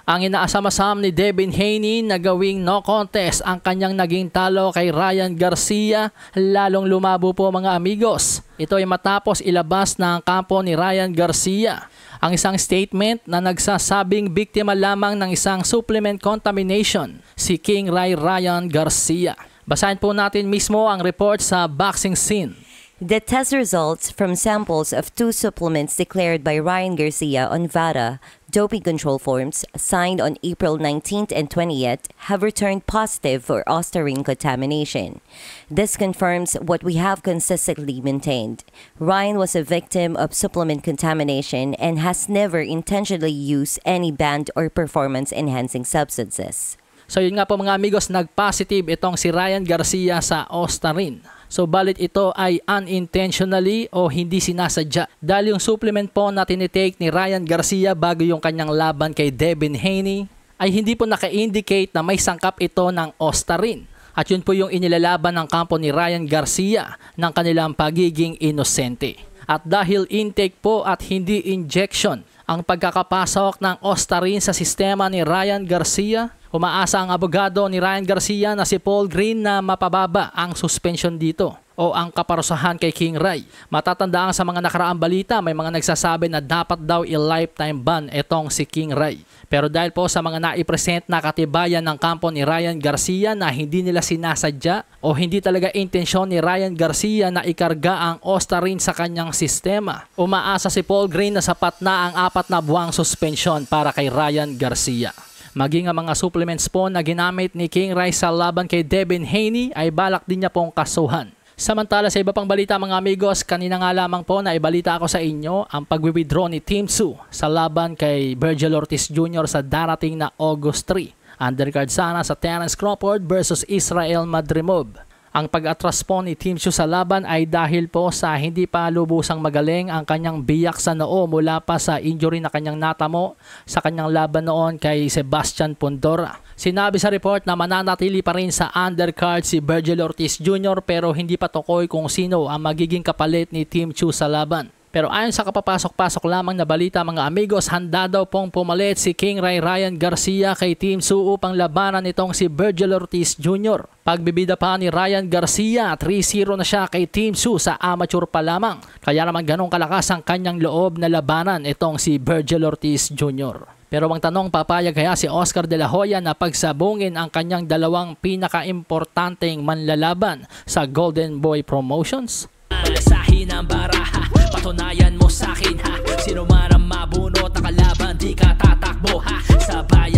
Ang inaasam-asam ni Devin Haney na gawing no contest ang kanyang naging talo kay Ryan Garcia, lalong lumabo po mga amigos. Ito ay matapos ilabas na ang kampo ni Ryan Garcia ang isang statement na nagsasabing biktima lamang ng isang supplement contamination si King Ray Ryan Garcia. Basahin po natin mismo ang report sa Boxing Scene. The test results from samples of 2 supplements declared by Ryan Garcia on VADA doping control forms signed on April 19th and 20th have returned positive for ostarine contamination. This confirms what we have consistently maintained. Ryan was a victim of supplement contamination and has never intentionally used any banned or performance-enhancing substances. So yun nga po mga amigos, nag-positive itong si Ryan Garcia sa ostarine. So balit ito ay unintentionally o hindi sinasadya. Dahil yung supplement po na tinitake ni Ryan Garcia bago yung kanyang laban kay Devin Haney ay hindi po naka-indicate na may sangkap ito ng ostarine. At yun po yung inilalaban ng kampo ni Ryan Garcia ng kanilang pagiging inosente. At dahil intake po at hindi injection ang pagkakapasok ng ostarine sa sistema ni Ryan Garcia, umaasa ang abogado ni Ryan Garcia na si Paul Green na mapababa ang suspension dito o ang kaparusahan kay King Ray. Matatandaan sa mga nakaraang balita, may mga nagsasabi na dapat daw i-lifetime ban itong si King Ray. Pero dahil po sa mga naipresent na katibayan ng kampo ni Ryan Garcia na hindi nila sinasadya o hindi talaga intensyon ni Ryan Garcia na ikarga ang ostarine sa kanyang sistema, umaasa si Paul Green na sapat na ang 4 na buwang suspension para kay Ryan Garcia. Maging ang mga supplements po na ginamit ni King Ray sa laban kay Devin Haney ay balak din niya pong kasuhan. Samantala sa iba pang balita mga amigos, kanina nga lamang po na ibalita ako sa inyo ang pag-withdraw ni Tim Tszyu sa laban kay Vergil Ortiz Jr. sa darating na August 3. Undercard sana sa Terence Crawford versus Israel Madrimov. Ang pag-atras po ni Tim Tszyu sa laban ay dahil po sa hindi pa lubusang magaling ang kanyang biyak sa noo mula pa sa injury na kanyang natamo sa kanyang laban noon kay Sebastian Pondora. Sinabi sa report na mananatili pa rin sa undercard si Vergil Ortiz Jr. pero hindi pa tukoy kung sino ang magiging kapalit ni Tim Tszyu sa laban. Pero ayon sa kapapasok-pasok lamang na balita mga amigos, handa daw pong pumalit si King Ray Ryan Garcia kay Tim Tszyu upang labanan itong si Vergil Ortiz Jr. Pagbibida pa ni Ryan Garcia, 3-0 na siya kay Tim Tszyu sa amateur pa lamang. Kaya naman ganong kalakas ang kanyang loob na labanan itong si Vergil Ortiz Jr. Pero ang tanong, papayag kaya si Oscar De La Hoya na pagsabungin ang kanyang dalawang pinaka-importanteng manlalaban sa Golden Boy Promotions? Malasahin ang baraha, patunayan mo sa akin ha. Sino man ang mabunot na kalaban, di ka tatakbo ha. Sa bayan